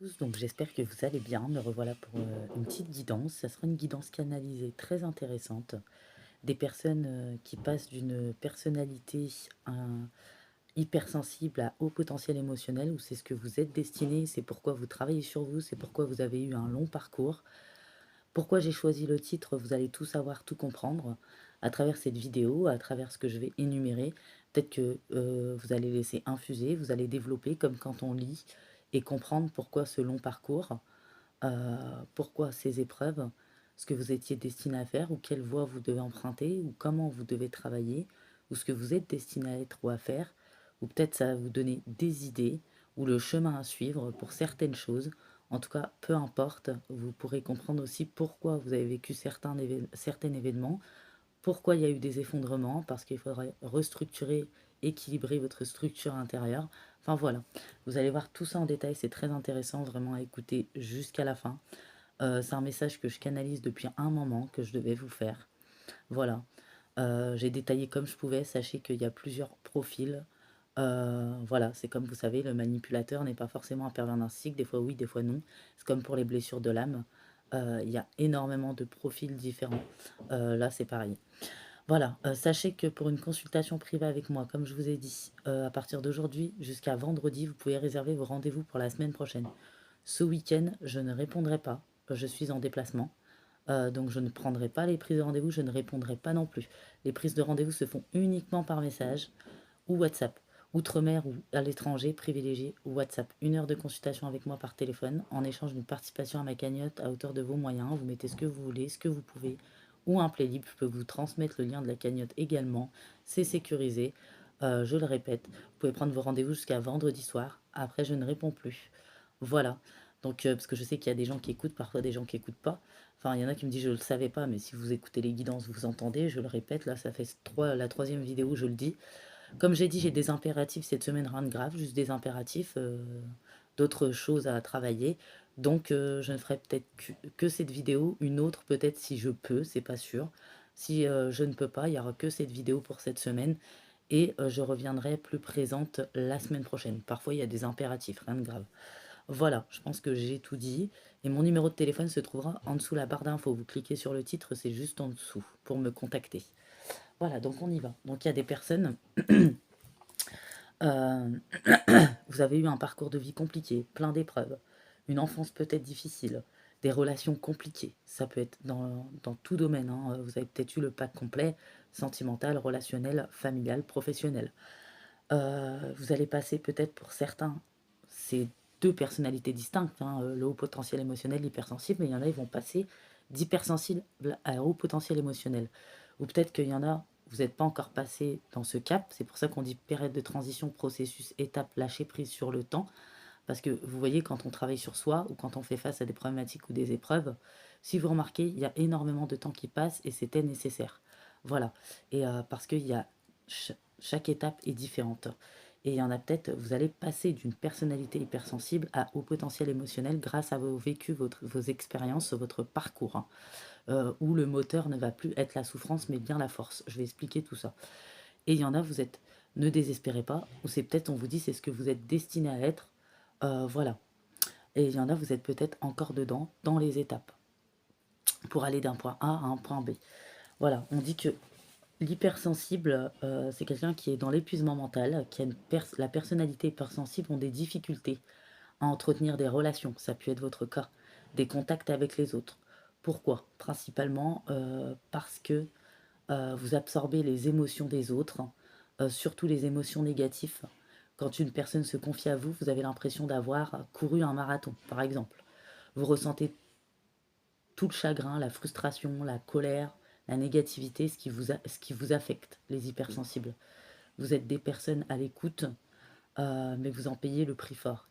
Tous, donc j'espère que vous allez bien. Me revoilà pour une petite guidance. Ça sera une guidance canalisée très intéressante. Des personnes qui passent d'une personnalité hypersensible à haut potentiel émotionnel, où c'est ce que vous êtes destiné, c'est pourquoi vous travaillez sur vous, c'est pourquoi vous avez eu un long parcours. Pourquoi j'ai choisi le titre, vous allez tout savoir, tout comprendre à travers cette vidéo, à travers ce que je vais énumérer. Peut-être que vous allez laisser infuser, vous allez développer comme quand on lit et comprendre pourquoi ce long parcours, pourquoi ces épreuves, ce que vous étiez destiné à faire ou quelle voie vous devez emprunter ou comment vous devez travailler ou ce que vous êtes destiné à être ou à faire. Ou peut-être ça va vous donner des idées ou le chemin à suivre pour certaines choses. En tout cas, peu importe, vous pourrez comprendre aussi pourquoi vous avez vécu certains événements, pourquoi il y a eu des effondrements, parce qu'il faudrait restructurer, équilibrer votre structure intérieure. Enfin voilà, vous allez voir tout ça en détail, c'est très intéressant vraiment à écouter jusqu'à la fin. C'est un message que je canalise depuis un moment, que je devais vous faire. Voilà, j'ai détaillé comme je pouvais, sachez qu'il y a plusieurs profils. Voilà, c'est comme vous savez, le manipulateur n'est pas forcément un pervers narcissique, des fois oui, des fois non. C'est comme pour les blessures de l'âme. Il y a énormément de profils différents. Là, c'est pareil. Voilà, sachez que pour une consultation privée avec moi, comme je vous ai dit, à partir d'aujourd'hui jusqu'à vendredi, vous pouvez réserver vos rendez-vous pour la semaine prochaine. Ce week-end, je ne répondrai pas, je suis en déplacement, donc je ne prendrai pas les prises de rendez-vous, je ne répondrai pas non plus. Les prises de rendez-vous se font uniquement par message ou WhatsApp. Outre-mer ou à l'étranger, privilégiez WhatsApp. 1 heure de consultation avec moi par téléphone, en échange d'une participation à ma cagnotte à hauteur de vos moyens. Vous mettez ce que vous voulez, ce que vous pouvez, ou un playlist. Je peux vous transmettre le lien de la cagnotte également. C'est sécurisé. Je le répète, vous pouvez prendre vos rendez-vous jusqu'à vendredi soir. Après, je ne réponds plus. Voilà. Donc, parce que je sais qu'il y a des gens qui écoutent, parfois des gens qui n'écoutent pas. Enfin, il y en a qui me disent je ne le savais pas, mais si vous écoutez les guidances, vous entendez. Je le répète, là, ça fait la troisième vidéo où je le dis. Comme j'ai dit, j'ai des impératifs cette semaine, rien de grave, juste des impératifs, d'autres choses à travailler. Donc, je ne ferai peut-être que cette vidéo, une autre peut-être si je peux, c'est pas sûr. Si je ne peux pas, il n'y aura que cette vidéo pour cette semaine et je reviendrai plus présente la semaine prochaine. Parfois, il y a des impératifs, rien de grave. Voilà, je pense que j'ai tout dit. Et mon numéro de téléphone se trouvera en dessous la barre d'infos. Vous cliquez sur le titre, c'est juste en dessous pour me contacter. Voilà, donc on y va. Donc il y a des personnes. Euh, Vous avez eu un parcours de vie compliqué, plein d'épreuves, une enfance peut-être difficile, des relations compliquées. Ça peut être dans tout domaine, hein. Vous avez peut-être eu le pack complet, sentimental, relationnel, familial, professionnel. Vous allez passer peut-être pour certains, c'est deux personnalités distinctes, hein, le haut potentiel émotionnel, l'hypersensible, mais il y en a, ils vont passer d'hypersensible à haut potentiel émotionnel. Ou peut-être qu'il y en a, vous n'êtes pas encore passé dans ce cap, c'est pour ça qu'on dit période de transition, processus, étape, lâcher prise sur le temps, parce que vous voyez, quand on travaille sur soi ou quand on fait face à des problématiques ou des épreuves, si vous remarquez, il y a énormément de temps qui passe et c'était nécessaire. Voilà. Et parce qu'il y a chaque étape est différente. Et il y en a peut-être, vous allez passer d'une personnalité hypersensible à haut potentiel émotionnel grâce à vos vécus, vos expériences, votre parcours, hein, où le moteur ne va plus être la souffrance, mais bien la force. Je vais expliquer tout ça. Et il y en a, vous êtes, ne désespérez pas, ou c'est peut-être, on vous dit, c'est ce que vous êtes destiné à être. Voilà. Et il y en a, vous êtes peut-être encore dedans, dans les étapes, pour aller d'un point A à un point B. Voilà, on dit que l'hypersensible, c'est quelqu'un qui est dans l'épuisement mental, qui a la personnalité hypersensible ont des difficultés à entretenir des relations, ça peut être votre cas, des contacts avec les autres. Pourquoi? Principalement parce que vous absorbez les émotions des autres, surtout les émotions négatives. Quand une personne se confie à vous, vous avez l'impression d'avoir couru un marathon, par exemple. Vous ressentez tout le chagrin, la frustration, la colère, la négativité, ce qui vous affecte, les hypersensibles. Vous êtes des personnes à l'écoute, mais vous en payez le prix fort.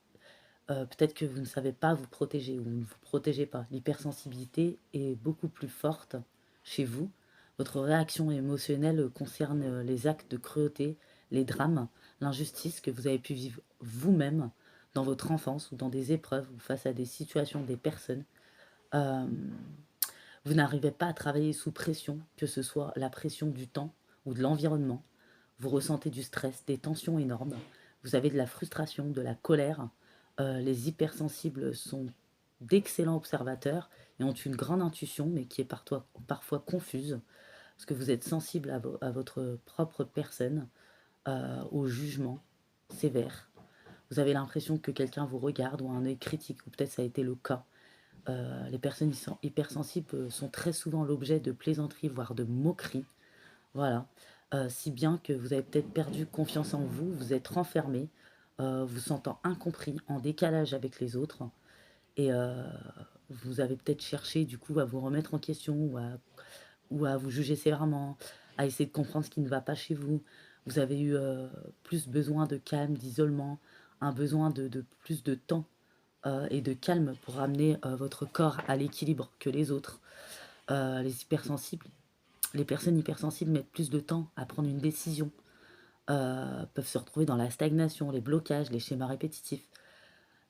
Peut-être que vous ne savez pas vous protéger ou vous ne vous protégez pas. L'hypersensibilité est beaucoup plus forte chez vous. Votre réaction émotionnelle concerne les actes de cruauté, les drames, l'injustice que vous avez pu vivre vous-même dans votre enfance ou dans des épreuves ou face à des situations, des personnes. Euh, vous n'arrivez pas à travailler sous pression, que ce soit la pression du temps ou de l'environnement. Vous ressentez du stress, des tensions énormes. Vous avez de la frustration, de la colère. Les hypersensibles sont d'excellents observateurs et ont une grande intuition, mais qui est parfois confuse, parce que vous êtes sensible à votre propre personne, au jugement sévère. Vous avez l'impression que quelqu'un vous regarde ou a un œil critique, ou peut-être ça a été le cas. Les personnes hypersensibles sont très souvent l'objet de plaisanteries, voire de moqueries. Voilà. Si bien que vous avez peut-être perdu confiance en vous, vous êtes renfermé, vous sentant incompris, en décalage avec les autres. Et vous avez peut-être cherché du coup à vous remettre en question ou à vous juger sévèrement, à essayer de comprendre ce qui ne va pas chez vous. Vous avez eu plus besoin de calme, d'isolement, un besoin de plus de temps et de calme pour ramener votre corps à l'équilibre que les autres. Les hypersensibles, les personnes hypersensibles mettent plus de temps à prendre une décision, peuvent se retrouver dans la stagnation, les blocages, les schémas répétitifs.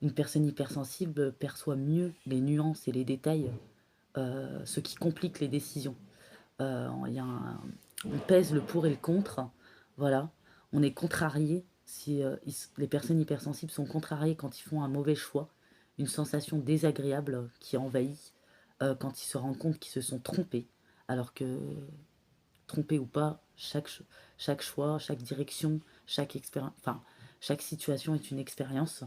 Une personne hypersensible perçoit mieux les nuances et les détails, ce qui complique les décisions. On pèse le pour et le contre, voilà. On est contrarié, si les personnes hypersensibles sont contrariées quand ils font un mauvais choix, une sensation désagréable qui envahit quand ils se rendent compte qu'ils se sont trompés, alors que, trompés ou pas, chaque choix, chaque direction, chaque situation est une expérience.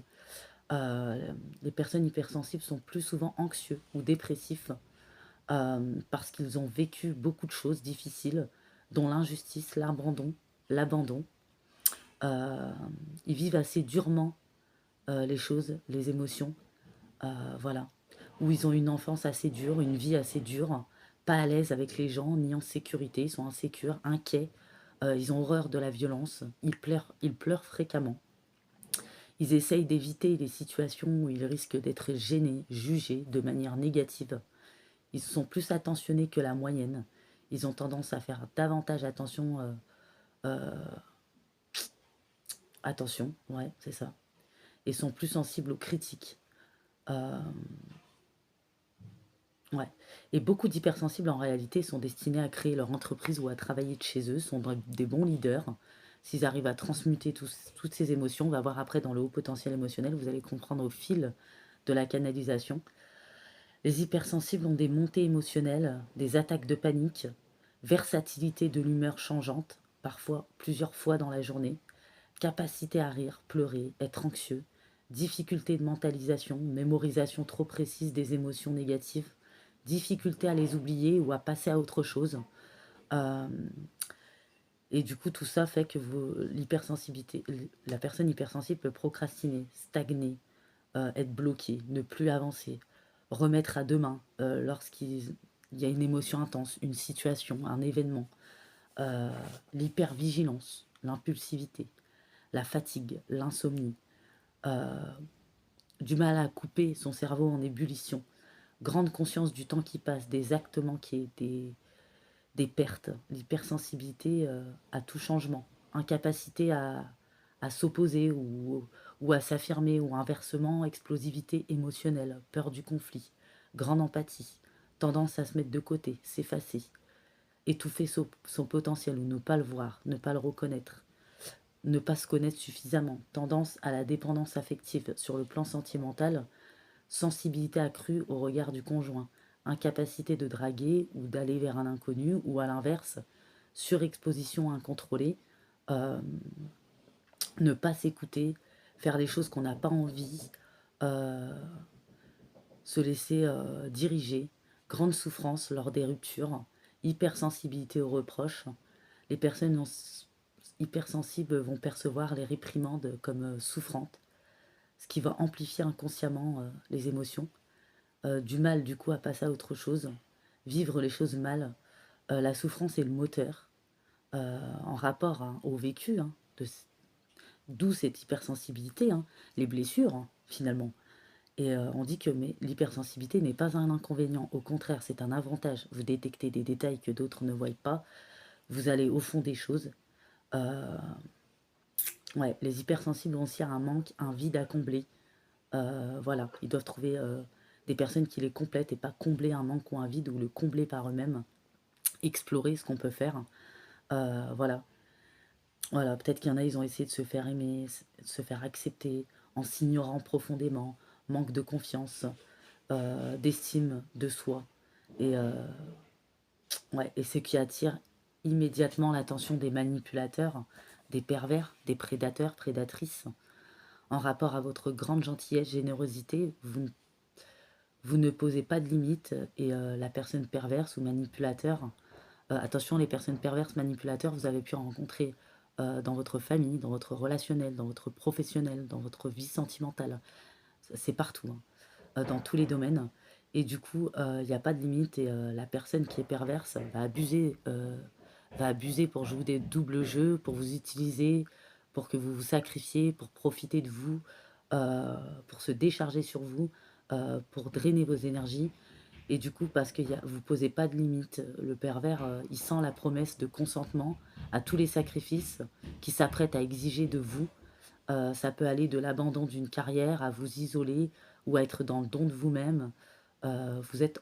Les personnes hypersensibles sont plus souvent anxieux ou dépressifs parce qu'ils ont vécu beaucoup de choses difficiles, dont l'injustice, l'abandon. Euh, Ils vivent assez durement les choses, les émotions, voilà. Ou ils ont une enfance assez dure, une vie assez dure, pas à l'aise avec les gens, ni en sécurité, ils sont insécures, inquiets, ils ont horreur de la violence, ils pleurent fréquemment. Ils essayent d'éviter les situations où ils risquent d'être gênés, jugés de manière négative. Ils sont plus attentionnés que la moyenne. Ils ont tendance à faire davantage attention, ouais, c'est ça. Et sont plus sensibles aux critiques. Euh, ouais. Et beaucoup d'hypersensibles en réalité sont destinés à créer leur entreprise ou à travailler de chez eux, sont des bons leaders. S'ils arrivent à transmuter toutes ces émotions, on va voir après dans le haut potentiel émotionnel, vous allez comprendre au fil de la canalisation. Les hypersensibles ont des montées émotionnelles, des attaques de panique, versatilité de l'humeur changeante, parfois plusieurs fois dans la journée, capacité à rire, pleurer, être anxieux, difficulté de mentalisation, mémorisation trop précise des émotions négatives, difficulté à les oublier ou à passer à autre chose. Euh, et du coup, tout ça fait que l'hypersensibilité, la personne hypersensible peut procrastiner, stagner, être bloqué, ne plus avancer, remettre à demain lorsqu'il y a une émotion intense, une situation, un événement, euh, l'hypervigilance, l'impulsivité, la fatigue, l'insomnie, euh, du mal à couper son cerveau en ébullition, grande conscience du temps qui passe, des actes manqués, des pertes, l'hypersensibilité à tout changement, incapacité à s'opposer ou à s'affirmer, ou inversement, explosivité émotionnelle, peur du conflit, grande empathie, tendance à se mettre de côté, s'effacer, étouffer son potentiel ou ne pas le voir, ne pas le reconnaître, ne pas se connaître suffisamment, tendance à la dépendance affective sur le plan sentimental, sensibilité accrue au regard du conjoint, incapacité de draguer ou d'aller vers un inconnu, ou à l'inverse, surexposition incontrôlée, euh, ne pas s'écouter, faire les choses qu'on n'a pas envie, euh, se laisser diriger, grande souffrance lors des ruptures, hypersensibilité aux reproches. Les personnes hypersensibles vont percevoir les réprimandes comme souffrantes, ce qui va amplifier inconsciemment les émotions. Du mal du coup à passer à autre chose, vivre les choses mal. La souffrance est le moteur en rapport au vécu, hein, d'où cette hypersensibilité, hein, les blessures finalement. Et on dit que l'hypersensibilité n'est pas un inconvénient, au contraire c'est un avantage. Vous détectez des détails que d'autres ne voient pas, vous allez au fond des choses. Euh, ouais, les hypersensibles ont aussi un manque, un vide à combler. Voilà, ils doivent trouver des personnes qui les complètent et pas combler un manque ou un vide ou le combler par eux-mêmes, explorer ce qu'on peut faire. Voilà, voilà, peut-être qu'il y en a, ils ont essayé de se faire aimer, de se faire accepter, en s'ignorant profondément, manque de confiance, d'estime de soi. Et, ouais, et ce qui attire immédiatement l'attention des manipulateurs, des pervers, des prédateurs, prédatrices. En rapport à votre grande gentillesse, générosité, vous ne posez pas de limites et la personne perverse ou manipulateur, attention, les personnes perverses, manipulateurs, vous avez pu en rencontrer dans votre famille, dans votre relationnel, dans votre professionnel, dans votre vie sentimentale. C'est partout, hein, dans tous les domaines. Et du coup, il n'y a pas de limite et la personne qui est perverse va abuser pour jouer des doubles jeux, pour vous utiliser, pour que vous vous sacrifiez, pour profiter de vous, pour se décharger sur vous, pour drainer vos énergies. Et du coup, parce que vous posez pas de limite, le pervers, il sent la promesse de consentement à tous les sacrifices qu'il s'apprête à exiger de vous. Ça peut aller de l'abandon d'une carrière à vous isoler ou à être dans le don de vous-même. Vous êtes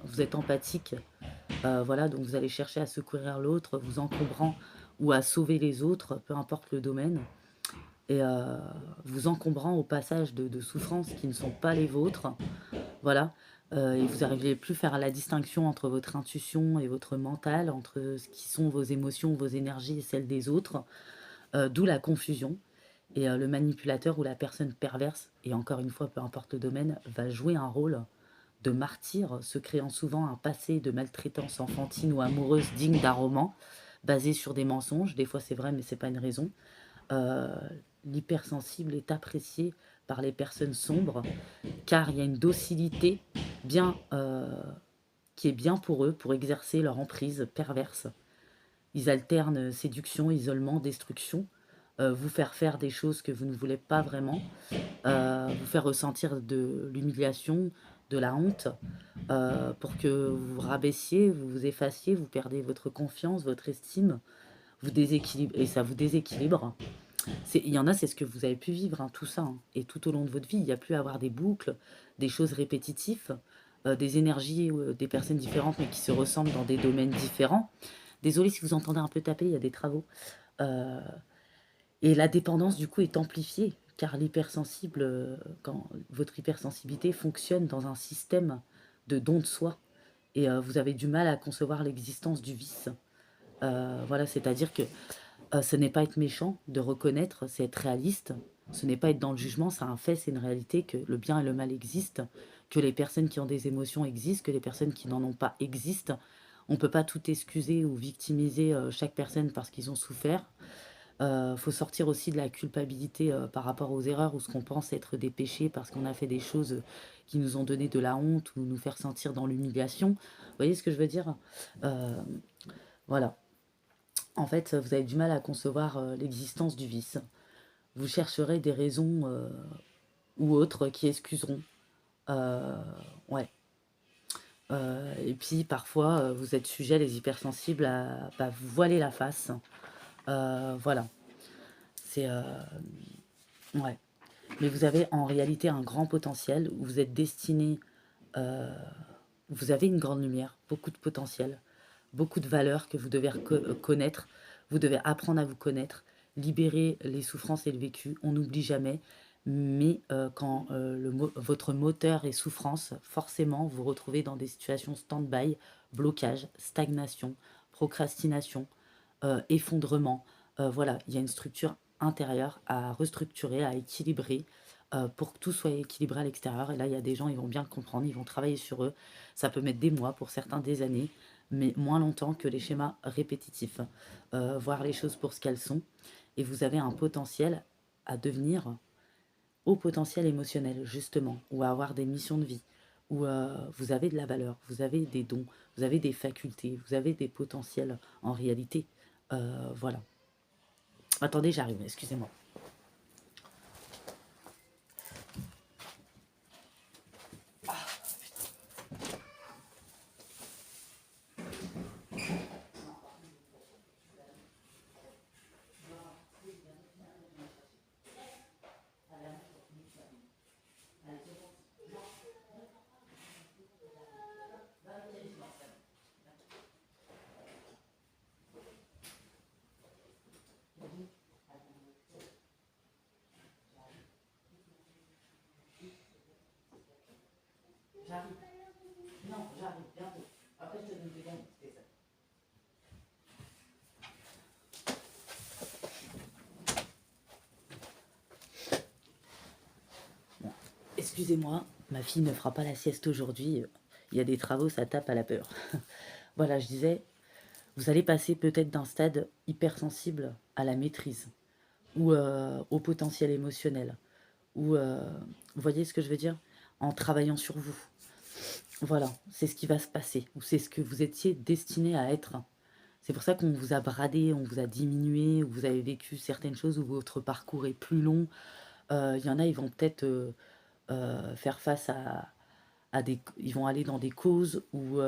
vous êtes empathique. Voilà, donc vous allez chercher à secourir l'autre, vous encombrant ou à sauver les autres, peu importe le domaine. Et vous encombrant au passage de souffrances qui ne sont pas les vôtres. Voilà. Et vous n'arrivez plus à faire la distinction entre votre intuition et votre mental, entre ce qui sont vos émotions, vos énergies et celles des autres, d'où la confusion. Et le manipulateur ou la personne perverse, et encore une fois, peu importe le domaine, va jouer un rôle de martyr, se créant souvent un passé de maltraitance enfantine ou amoureuse digne d'un roman, basé sur des mensonges. Des fois c'est vrai, mais c'est pas une raison. Euh, L'hypersensible est apprécié par les personnes sombres, car il y a une docilité bien, qui est bien pour eux, pour exercer leur emprise perverse. Ils alternent séduction, isolement, destruction, vous faire des choses que vous ne voulez pas vraiment, vous faire ressentir de l'humiliation, de la honte, pour que vous vous rabaissiez, vous vous effaciez, vous perdez votre confiance, votre estime, vous déséquilibrez, et ça vous déséquilibre. Il y en a, c'est ce que vous avez pu vivre, hein, tout ça, hein. Et tout au long de votre vie, il y a pu avoir des boucles, des choses répétitives, des énergies, des personnes différentes, mais qui se ressemblent dans des domaines différents. Désolée si vous entendez un peu taper, il y a des travaux. Euh, et la dépendance, du coup, est amplifiée, car l'hypersensible, quand votre hypersensibilité fonctionne dans un système de don de soi, et vous avez du mal à concevoir l'existence du vice. Voilà, c'est-à-dire que ce n'est pas être méchant de reconnaître, c'est être réaliste. Ce n'est pas être dans le jugement, c'est un fait, c'est une réalité que le bien et le mal existent, que les personnes qui ont des émotions existent, que les personnes qui n'en ont pas existent. On ne peut pas tout excuser ou victimiser chaque personne parce qu'ils ont souffert. Faut sortir aussi de la culpabilité par rapport aux erreurs ou ce qu'on pense être des péchés parce qu'on a fait des choses qui nous ont donné de la honte ou nous faire sentir dans l'humiliation. Vous voyez ce que je veux dire? Euh, voilà. En fait, vous avez du mal à concevoir l'existence du vice. Vous chercherez des raisons ou autres qui excuseront. Euh, ouais. Et puis parfois, vous êtes sujet, les hypersensibles, à bah, vous voiler la face. Voilà. C'est ouais. Mais vous avez en réalité un grand potentiel. Où vous êtes destiné. euh, Vous avez une grande lumière, beaucoup de potentiel, beaucoup de valeurs que vous devez connaître. Vous devez apprendre à vous connaître, libérer les souffrances et le vécu. On n'oublie jamais. Mais quand votre moteur est souffrance, forcément, vous vous retrouvez dans des situations stand-by, blocage, stagnation, procrastination, effondrement. Voilà, il y a une structure intérieure à restructurer, à équilibrer pour que tout soit équilibré à l'extérieur. Et là, il y a des gens, ils vont bien le comprendre, ils vont travailler sur eux. Ça peut mettre des mois, pour certains des années, mais moins longtemps que les schémas répétitifs. Voir les choses pour ce qu'elles sont. Et vous avez un potentiel à devenir haut potentiel émotionnel, justement, ou à avoir des missions de vie, où vous avez de la valeur, vous avez des dons, vous avez des facultés, vous avez des potentiels en réalité. Voilà. Attendez, j'arrive, excusez-moi. J'arrive. Non, j'arrive, bientôt. Après, je te donne des gants. Bon, excusez-moi, ma fille ne fera pas la sieste aujourd'hui. Il y a des travaux, ça tape à la peur. Voilà, je disais, vous allez passer peut-être d'un stade hypersensible à la maîtrise ou au potentiel émotionnel. Ou, vous voyez ce que je veux dire? En travaillant sur vous. Voilà, c'est ce qui va se passer, ou c'est ce que vous étiez destiné à être. C'est pour ça qu'on vous a bradé, on vous a diminué, ou vous avez vécu certaines choses où votre parcours est plus long. Il y en a, ils vont peut-être faire face à des... Ils vont aller dans des causes où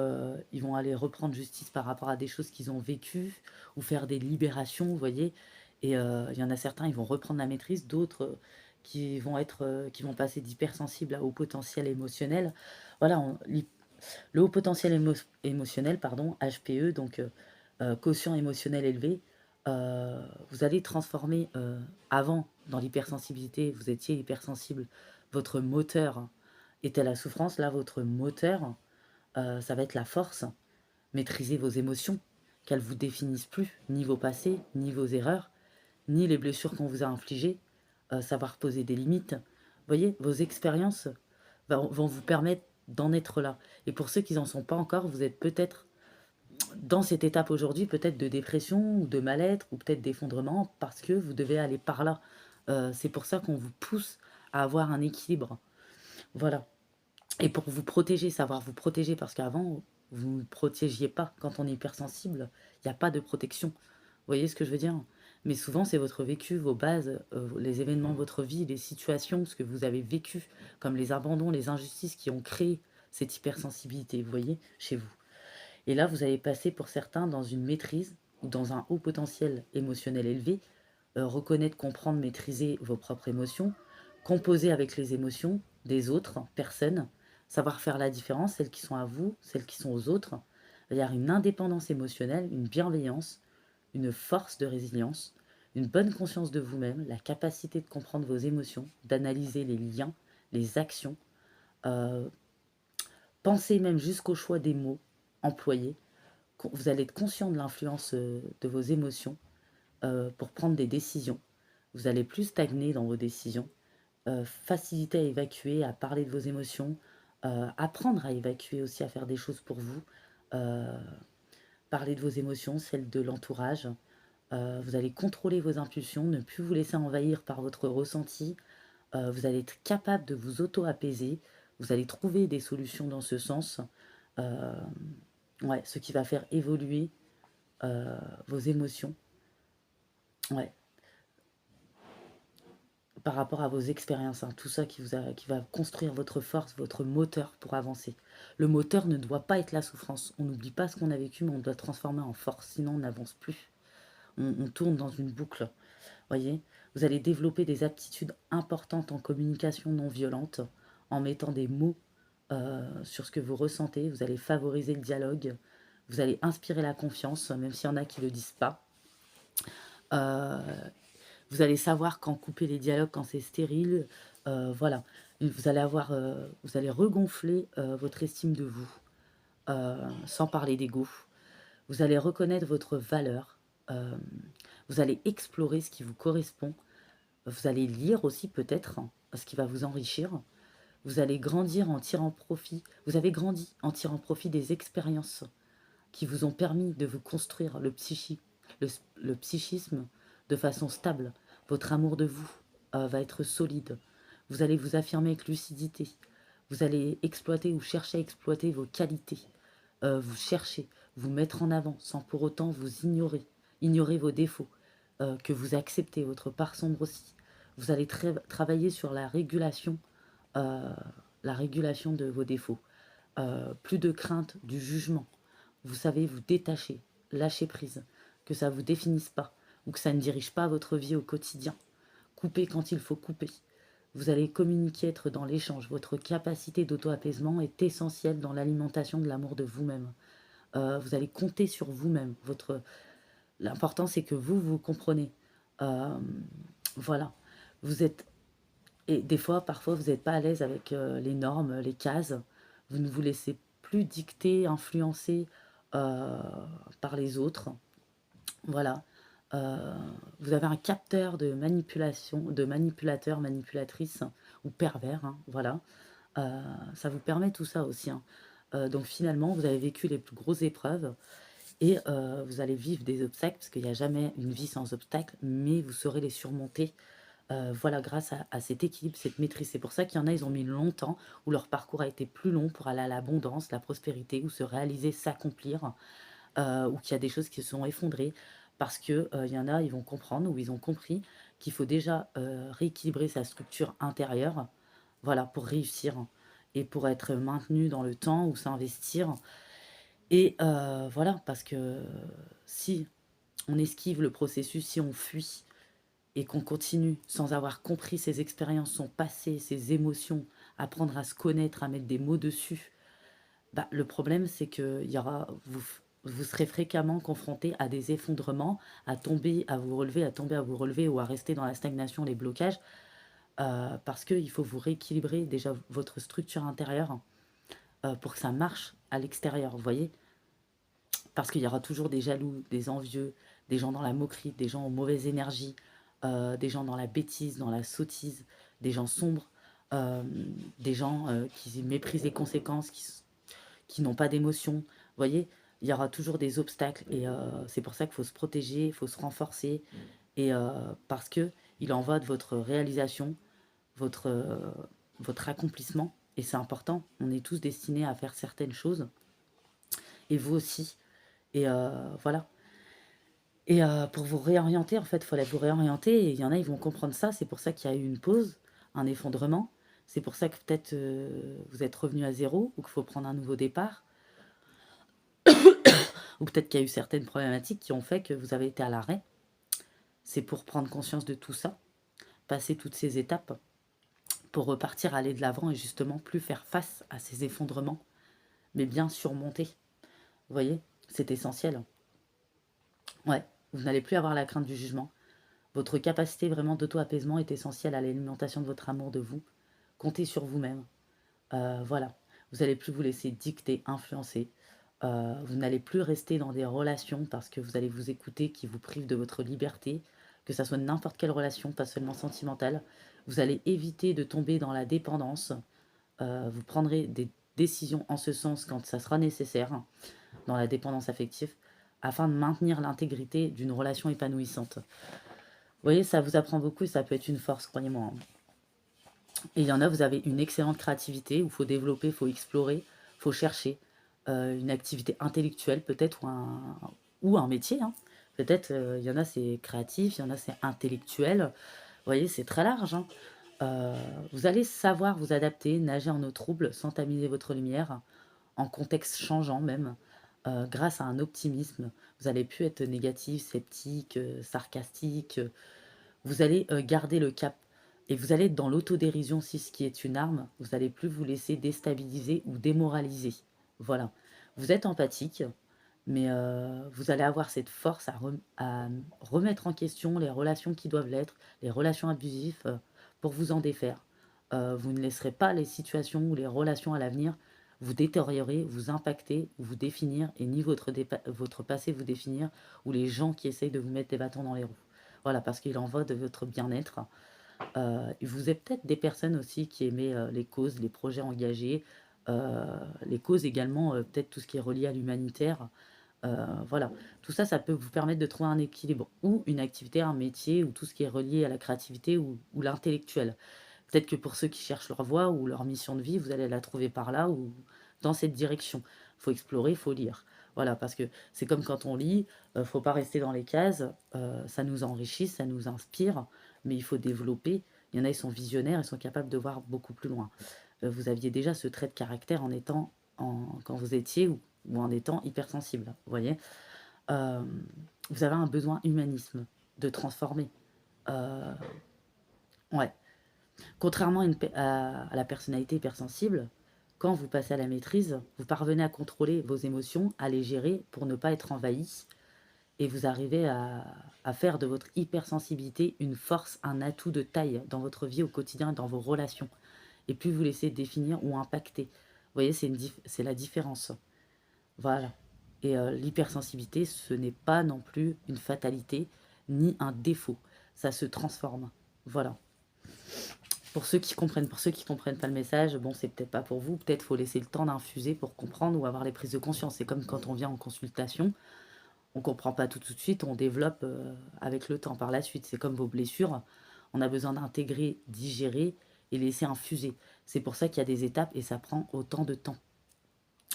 ils vont aller reprendre justice par rapport à des choses qu'ils ont vécues, ou faire des libérations, vous voyez. Et il y en a certains, ils vont reprendre la maîtrise, d'autres qui vont être, qui vont passer d'hypersensible à haut potentiel émotionnel. Voilà, le haut potentiel émotionnel, pardon, HPE, donc quotient émotionnel élevé, vous allez transformer, avant, dans l'hypersensibilité, vous étiez hypersensible, votre moteur était la souffrance, là, votre moteur, ça va être la force, maîtriser vos émotions, qu'elles vous définissent plus, ni vos passés, ni vos erreurs, ni les blessures qu'on vous a infligées, savoir poser des limites. Vous voyez, vos expériences vont vous permettre d'en être là. Et pour ceux qui n'en sont pas encore, vous êtes peut-être dans cette étape aujourd'hui, peut-être de dépression ou de mal-être ou peut-être d'effondrement parce que vous devez aller par là. C'est pour ça qu'on vous pousse à avoir un équilibre. Voilà. Et pour vous protéger, savoir vous protéger, parce qu'avant, vous ne protégiez pas. Quand on est hypersensible, il n'y a pas de protection. Vous voyez ce que je veux dire? Mais souvent, c'est votre vécu, vos bases, les événements de votre vie, les situations, ce que vous avez vécu, comme les abandons, les injustices qui ont créé cette hypersensibilité, vous voyez, chez vous. Et là, vous allez passer pour certains dans une maîtrise ou dans un haut potentiel émotionnel élevé, reconnaître, comprendre, maîtriser vos propres émotions, composer avec les émotions des autres personnes, savoir faire la différence, celles qui sont à vous, celles qui sont aux autres. Il y a une indépendance émotionnelle, une bienveillance, une force de résilience, une bonne conscience de vous-même, la capacité de comprendre vos émotions, d'analyser les liens, les actions, euh, penser même jusqu'au choix des mots employés. Vous allez être conscient de l'influence de vos émotions pour prendre des décisions. Vous allez plus stagner dans vos décisions, faciliter à évacuer, à parler de vos émotions, apprendre à évacuer aussi, à faire des choses pour vous, euh, parler de vos émotions, celles de l'entourage. Vous allez contrôler vos impulsions, ne plus vous laisser envahir par votre ressenti. Vous allez être capable de vous auto-apaiser. Vous allez trouver des solutions dans ce sens. Euh, ouais, ce qui va faire évoluer vos émotions. Ouais, par rapport à vos expériences, hein, tout ça qui va construire votre force, votre moteur pour avancer. Le moteur ne doit pas être la souffrance. On n'oublie pas ce qu'on a vécu, mais on doit transformer en force, sinon on n'avance plus. On tourne dans une boucle. Voyez, vous allez développer des aptitudes importantes en communication non violente, en mettant des mots sur ce que vous ressentez. Vous allez favoriser le dialogue. Vous allez inspirer la confiance, même s'il y en a qui ne le disent pas. Euh, Vous allez savoir quand couper les dialogues, quand c'est stérile. Voilà. Vous allez regonfler votre estime de vous, sans parler d'ego. Vous allez reconnaître votre valeur. euh, vous allez explorer ce qui vous correspond. Vous allez lire aussi peut-être ce qui va vous enrichir. Vous allez grandir en tirant profit. Vous avez grandi en tirant profit des expériences qui vous ont permis de vous construire le, le psychisme de façon stable. Votre amour de vous va être solide. Vous allez vous affirmer avec lucidité. Vous allez exploiter ou chercher à exploiter vos qualités. Vous cherchez, vous mettre en avant sans pour autant vous ignorer vos défauts, que vous acceptez votre part sombre aussi. Vous allez travailler sur euh, la régulation de vos défauts. Plus de crainte du jugement. Vous savez vous détacher, lâcher prise, que ça ne vous définisse pas ou que ça ne dirige pas votre vie au quotidien. Coupez quand il faut couper. Vous allez communiquer, être dans l'échange. Votre capacité d'auto-apaisement est essentielle dans l'alimentation de l'amour de vous-même. Vous allez compter sur vous-même. L'important, c'est que vous comprenez. Euh, voilà. Vous êtes... Et des fois, parfois, vous n'êtes pas à l'aise avec les normes, les cases. Vous ne vous laissez plus dicter, influencer par les autres. Voilà. Euh, vous avez un capteur de manipulation, de manipulateur, manipulatrice ou pervers, hein, voilà. Ça vous permet tout ça aussi, hein. Donc finalement, vous avez vécu les plus grosses épreuves et vous allez vivre des obstacles, parce qu'il n'y a jamais une vie sans obstacles, mais vous saurez les surmonter. Voilà, grâce à cet équilibre, cette maîtrise. C'est pour ça qu'il y en a, ils ont mis longtemps, où leur parcours a été plus long pour aller à l'abondance, la prospérité, ou se réaliser, s'accomplir, ou qu'il y a des choses qui se sont effondrées. Parce que il y en a, ils vont comprendre, ou ils ont compris qu'il faut déjà rééquilibrer sa structure intérieure, voilà, pour réussir et pour être maintenu dans le temps ou s'investir. Et voilà, parce que si on esquive le processus, si on fuit et qu'on continue sans avoir compris ses expériences, son passé, ses émotions, apprendre à se connaître, à mettre des mots dessus, bah, le problème c'est que il y aura, vous serez fréquemment confronté à des effondrements, à tomber, à vous relever, à tomber, à vous relever ou à rester dans la stagnation, les blocages, parce qu'il faut vous rééquilibrer déjà votre structure intérieure pour que ça marche à l'extérieur, vous voyez. Parce qu'il y aura toujours des jaloux, des envieux, des gens dans la moquerie, des gens aux mauvaises énergies, des gens dans la bêtise, dans la sottise, des gens sombres, euh, des gens qui méprisent les conséquences, qui n'ont pas d'émotion. Vous voyez, il y aura toujours des obstacles et c'est pour ça qu'il faut se protéger, il faut se renforcer et parce que il en va de votre réalisation, votre, euh, votre accomplissement et c'est important. On est tous destinés à faire certaines choses et vous aussi. Et voilà. Et pour vous réorienter, en fait, il fallait vous réorienter. Et il y en a, ils vont comprendre ça. C'est pour ça qu'il y a eu une pause, un effondrement. C'est pour ça que peut-être vous êtes revenu à zéro ou qu'il faut prendre un nouveau départ. Ou peut-être qu'il y a eu certaines problématiques qui ont fait que vous avez été à l'arrêt. C'est pour prendre conscience de tout ça, passer toutes ces étapes, pour repartir, aller de l'avant et justement plus faire face à ces effondrements, mais bien surmonter. Vous voyez, c'est essentiel. Ouais, vous n'allez plus avoir la crainte du jugement. Votre capacité vraiment d'auto-apaisement est essentielle à l'alimentation de votre amour de vous. Comptez sur vous-même. Voilà. Vous n'allez plus vous laisser dicter, influencer. Vous n'allez plus rester dans des relations parce que vous allez vous écouter qui vous privent de votre liberté, que ça soit n'importe quelle relation, pas seulement sentimentale. Vous allez éviter de tomber dans la dépendance. Vous prendrez des décisions en ce sens quand ça sera nécessaire, dans la dépendance affective, afin de maintenir l'intégrité d'une relation épanouissante. Vous voyez, ça vous apprend beaucoup et ça peut être une force, croyez-moi, hein. Et il y en a, vous avez une excellente créativité où il faut développer, il faut explorer, il faut chercher une activité intellectuelle peut-être ou un métier, hein. Peut-être, il y en a c'est créatif, il y en a c'est intellectuel. Vous voyez, c'est très large, hein. Euh, vous allez savoir vous adapter, nager en eau trouble sans tamiser votre lumière, en contexte changeant même, grâce à un optimisme. Vous allez plus être négatif, sceptique, sarcastique. Vous allez garder le cap. Et vous allez être dans l'autodérision aussi, ce qui est une arme. Vous n'allez plus vous laisser déstabiliser ou démoraliser. Voilà. Vous êtes empathique, mais vous allez avoir cette force à remettre en question les relations qui doivent l'être, les relations abusives, pour vous en défaire. Vous ne laisserez pas les situations ou les relations à l'avenir vous détériorer, vous impacter, vous définir, et ni votre passé vous définir, ou les gens qui essayent de vous mettre des bâtons dans les roues. Voilà, parce qu'il en va de votre bien-être. Vous êtes peut-être des personnes aussi qui aimez les causes, les projets engagés, les causes également, peut-être tout ce qui est relié à l'humanitaire. Voilà, tout ça, ça peut vous permettre de trouver un équilibre ou une activité, un métier ou tout ce qui est relié à la créativité ou l'intellectuel. Peut-être que pour ceux qui cherchent leur voie ou leur mission de vie, vous allez la trouver par là ou dans cette direction. Il faut explorer, il faut lire. Voilà, parce que c'est comme quand on lit, il ne faut pas rester dans les cases, ça nous enrichit, ça nous inspire, mais il faut développer. Il y en a, ils sont visionnaires, ils sont capables de voir beaucoup plus loin. Vous aviez déjà ce trait de caractère quand vous étiez ou en étant hypersensible, vous voyez. Euh, vous avez un besoin humanisme, de transformer. Euh, ouais. Contrairement à la personnalité hypersensible, quand vous passez à la maîtrise, vous parvenez à contrôler vos émotions, à les gérer pour ne pas être envahi, et vous arrivez à faire de votre hypersensibilité une force, un atout de taille dans votre vie au quotidien et dans vos relations, et plus vous laissez définir ou impacter. voyez, c'est la différence. Voilà. Et l'hypersensibilité, ce n'est pas non plus une fatalité ni un défaut. Ça se transforme. Voilà. Pour ceux qui comprennent pas le message, bon, c'est peut-être pas pour vous. Peut-être faut laisser le temps d'infuser pour comprendre ou avoir les prises de conscience. C'est comme quand on vient en consultation, on comprend pas tout de suite, on développe avec le temps par la suite. C'est comme vos blessures, on a besoin d'intégrer, digérer et laisser infuser. C'est pour ça qu'il y a des étapes et ça prend autant de temps.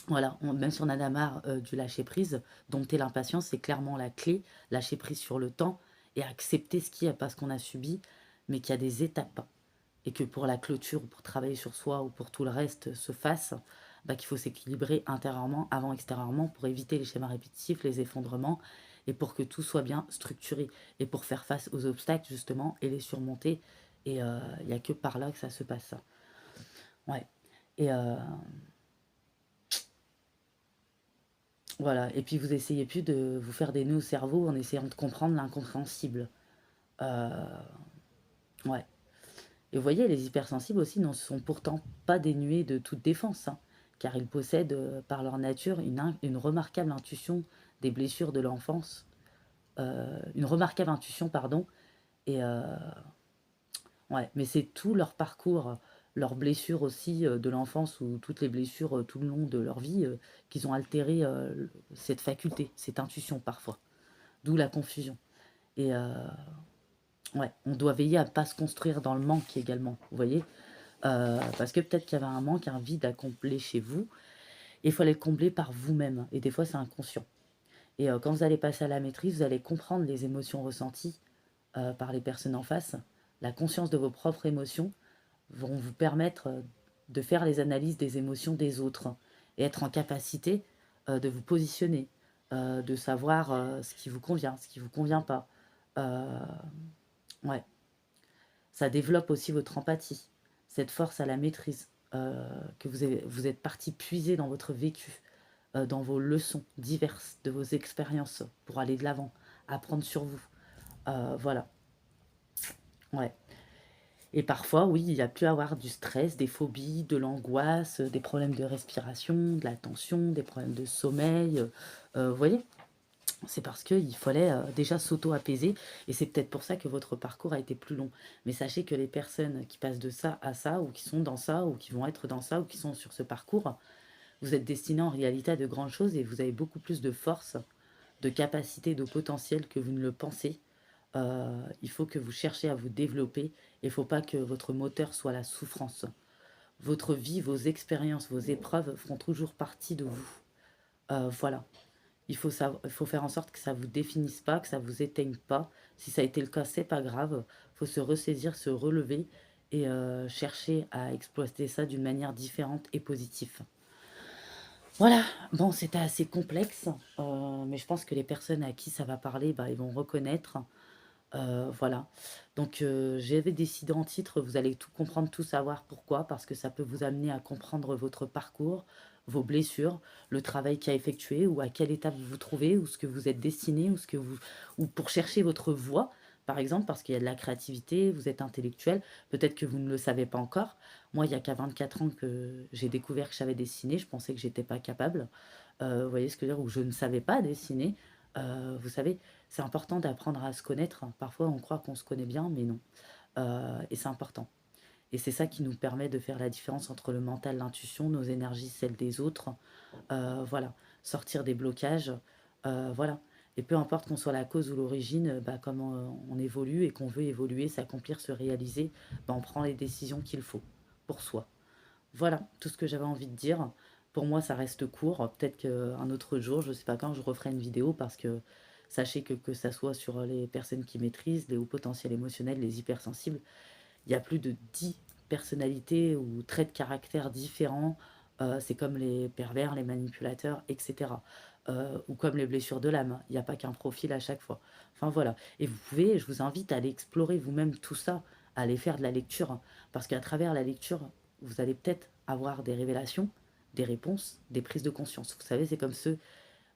Voilà, même si on en a marre du lâcher prise, dompter l'impatience, c'est clairement la clé. Lâcher prise sur le temps et accepter ce qu'il y a, pas ce qu'on a subi, mais qu'il y a des étapes. Et que pour la clôture, ou pour travailler sur soi, ou pour tout le reste se fasse, bah, qu'il faut s'équilibrer intérieurement, avant extérieurement, pour éviter les schémas répétitifs, les effondrements, et pour que tout soit bien structuré. Et pour faire face aux obstacles, justement, et les surmonter. Et il n'y a que par là que ça se passe. Ouais. Et voilà. Et puis vous essayez plus de vous faire des nœuds au cerveau en essayant de comprendre l'incompréhensible. Euh, ouais. Et vous voyez, les hypersensibles aussi ne sont pourtant pas dénués de toute défense, hein, car ils possèdent par leur nature une remarquable intuition des blessures de l'enfance, une remarquable intuition, pardon, et ouais, mais c'est tout leur parcours, leurs blessures aussi de l'enfance ou toutes les blessures tout le long de leur vie qu'ils ont altéré cette faculté, cette intuition parfois, d'où la confusion. Et ouais, on doit veiller à ne pas se construire dans le manque également, vous voyez. Parce que peut-être qu'il y avait un manque, un vide à combler chez vous, et il faut aller le combler par vous-même. Et des fois, c'est inconscient. Et quand vous allez passer à la maîtrise, vous allez comprendre les émotions ressenties par les personnes en face. La conscience de vos propres émotions vont vous permettre de faire les analyses des émotions des autres et être en capacité de vous positionner, de savoir ce qui vous convient, ce qui ne vous convient pas. Euh, ouais. Ça développe aussi votre empathie, cette force à la maîtrise que vous êtes parti puiser dans votre vécu, dans vos leçons diverses, de vos expériences pour aller de l'avant, apprendre sur vous. Voilà, ouais. Et parfois, oui, il y a pu avoir du stress, des phobies, de l'angoisse, des problèmes de respiration, de la tension, des problèmes de sommeil. Vous voyez, c'est parce qu'il fallait déjà s'auto-apaiser et c'est peut-être pour ça que votre parcours a été plus long. Mais sachez que les personnes qui passent de ça à ça, ou qui sont dans ça, ou qui vont être dans ça, ou qui sont sur ce parcours, vous êtes destinés en réalité à de grandes choses et vous avez beaucoup plus de force, de capacité, de potentiel que vous ne le pensez. Il faut que vous cherchiez à vous développer et il ne faut pas que votre moteur soit la souffrance. Votre vie, vos expériences, vos épreuves feront toujours partie de vous. Voilà. Il faut faire en sorte que ça ne vous définisse pas, que ça ne vous éteigne pas. Si ça a été le cas, c'est pas grave. Il faut se ressaisir, se relever et chercher à exploiter ça d'une manière différente et positive. Voilà, bon, c'était assez complexe, mais je pense que les personnes à qui ça va parler, bah, ils vont reconnaître. Voilà. Donc, j'avais décidé en titre, vous allez tout comprendre, tout savoir. Pourquoi? Parce que ça peut vous amener à comprendre votre parcours, vos blessures, le travail qui a effectué, ou à quelle étape vous vous trouvez, ou ce que vous êtes destiné, ou pour chercher votre voie, par exemple, parce qu'il y a de la créativité, vous êtes intellectuel, peut-être que vous ne le savez pas encore. Moi, il y a qu'à 24 ans que j'ai découvert que je savais dessiner, je pensais que j'étais pas capable. Vous voyez ce que je veux dire? Ou je ne savais pas dessiner. Vous savez, c'est important d'apprendre à se connaître. Parfois, on croit qu'on se connaît bien, mais non. Et c'est important. Et c'est ça qui nous permet de faire la différence entre le mental, l'intuition, nos énergies, celles des autres. Voilà, sortir des blocages. Voilà. Et peu importe qu'on soit la cause ou l'origine, bah, comme on évolue et qu'on veut évoluer, s'accomplir, se réaliser, bah, on prend les décisions qu'il faut pour soi. Voilà, tout ce que j'avais envie de dire. Pour moi, ça reste court. Peut-être qu'un autre jour, je ne sais pas quand, je referai une vidéo parce que sachez que ça soit sur les personnes qui maîtrisent, les hauts potentiels émotionnels, les hypersensibles, il y a plus de 10 personnalités ou traits de caractère différents. C'est comme les pervers, les manipulateurs, etc. Ou comme les blessures de l'âme. Il n'y a pas qu'un profil à chaque fois. Enfin voilà. Et vous pouvez, je vous invite à aller explorer vous-même tout ça, à aller faire de la lecture. Parce qu'à travers la lecture, vous allez peut-être avoir des révélations, des réponses, des prises de conscience. Vous savez, c'est comme ceux,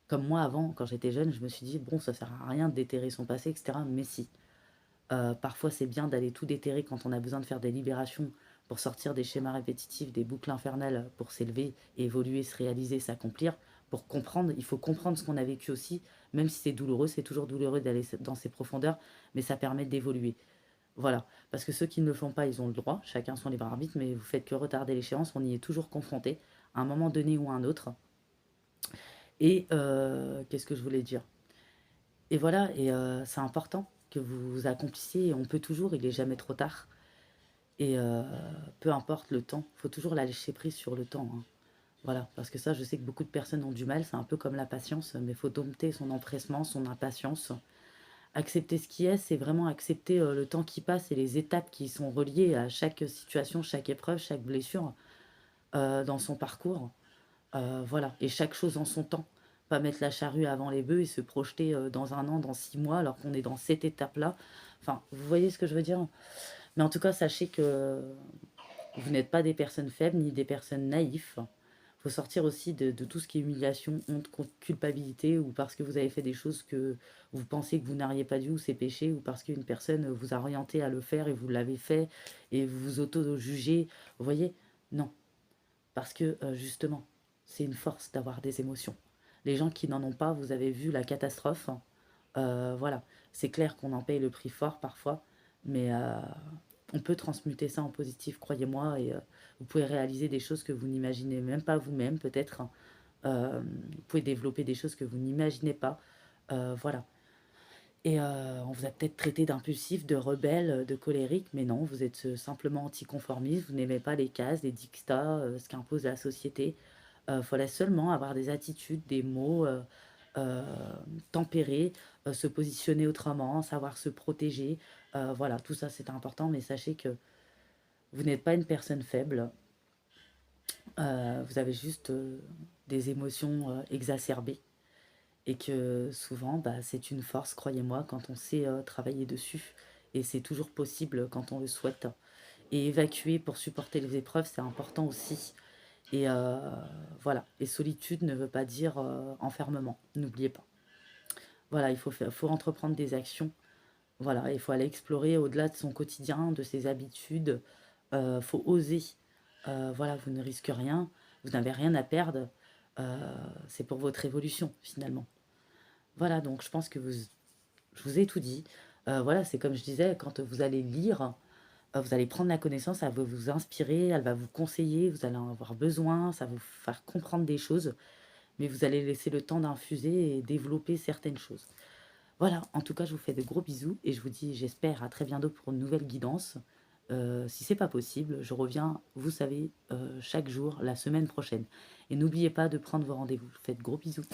comme moi avant, quand j'étais jeune, je me suis dit, bon, ça sert à rien de déterrer son passé, etc. Mais si. Parfois, c'est bien d'aller tout déterrer quand on a besoin de faire des libérations pour sortir des schémas répétitifs, des boucles infernales, pour s'élever, évoluer, se réaliser, s'accomplir. Pour comprendre, il faut comprendre ce qu'on a vécu aussi, même si c'est douloureux, c'est toujours douloureux d'aller dans ces profondeurs, mais ça permet d'évoluer. Voilà, parce que ceux qui ne le font pas, ils ont le droit, chacun son libre arbitre, mais vous faites que retarder l'échéance, on y est toujours confronté, à un moment donné ou à un autre. Et qu'est-ce que je voulais dire? Et voilà, et c'est important que vous accomplissiez, et on peut toujours, il est jamais trop tard. Et peu importe le temps, il faut toujours la lâcher prise sur le temps, hein. Voilà, parce que ça, je sais que beaucoup de personnes ont du mal, c'est un peu comme la patience, mais il faut dompter son empressement, son impatience. Accepter ce qui est, c'est vraiment accepter le temps qui passe et les étapes qui sont reliées à chaque situation, chaque épreuve, chaque blessure dans son parcours. Voilà, et chaque chose en son temps. Pas mettre la charrue avant les bœufs et se projeter dans un an, dans 6 mois, alors qu'on est dans cette étape-là. Enfin, vous voyez ce que je veux dire? Mais en tout cas, sachez que vous n'êtes pas des personnes faibles ni des personnes naïfs. Il faut sortir aussi de tout ce qui est humiliation, honte, culpabilité, ou parce que vous avez fait des choses que vous pensez que vous n'auriez pas dû, ou c'est péché, ou parce qu'une personne vous a orienté à le faire et vous l'avez fait, et vous vous auto-jugez. Vous voyez? Non. Parce que justement, c'est une force d'avoir des émotions. Les gens qui n'en ont pas, vous avez vu la catastrophe. Voilà, c'est clair qu'on en paye le prix fort parfois, mais on peut transmuter ça en positif, croyez-moi, et vous pouvez réaliser des choses que vous n'imaginez même pas vous-même, peut-être. Vous pouvez développer des choses que vous n'imaginez pas. Voilà. Et on vous a peut-être traité d'impulsif, de rebelle, de colérique, mais non, vous êtes simplement anticonformiste, vous n'aimez pas les cases, les dictats, ce qu'impose la société. Il fallait seulement avoir des attitudes, des mots euh, tempérés, se positionner autrement, savoir se protéger. Voilà, tout ça c'est important, mais sachez que vous n'êtes pas une personne faible. Vous avez juste des émotions exacerbées et que souvent, bah, c'est une force, croyez-moi, quand on sait travailler dessus. Et c'est toujours possible quand on le souhaite. Et évacuer pour supporter les épreuves, c'est important aussi. Et voilà. Et solitude ne veut pas dire enfermement. N'oubliez pas. Voilà, faut entreprendre des actions. Voilà, il faut aller explorer au-delà de son quotidien, de ses habitudes. Faut oser. Voilà, vous ne risquez rien. Vous n'avez rien à perdre. C'est pour votre évolution, finalement. Voilà, donc je pense que je vous ai tout dit. Voilà, c'est comme je disais, quand vous allez lire, vous allez prendre la connaissance, elle va vous inspirer, elle va vous conseiller, vous allez en avoir besoin, ça va vous faire comprendre des choses, mais vous allez laisser le temps d'infuser et développer certaines choses. Voilà, en tout cas, je vous fais de gros bisous et je vous dis, j'espère, à très bientôt pour une nouvelle guidance. Si c'est pas possible, je reviens, vous savez, chaque jour, la semaine prochaine. Et n'oubliez pas de prendre vos rendez-vous. Je vous fais de gros bisous.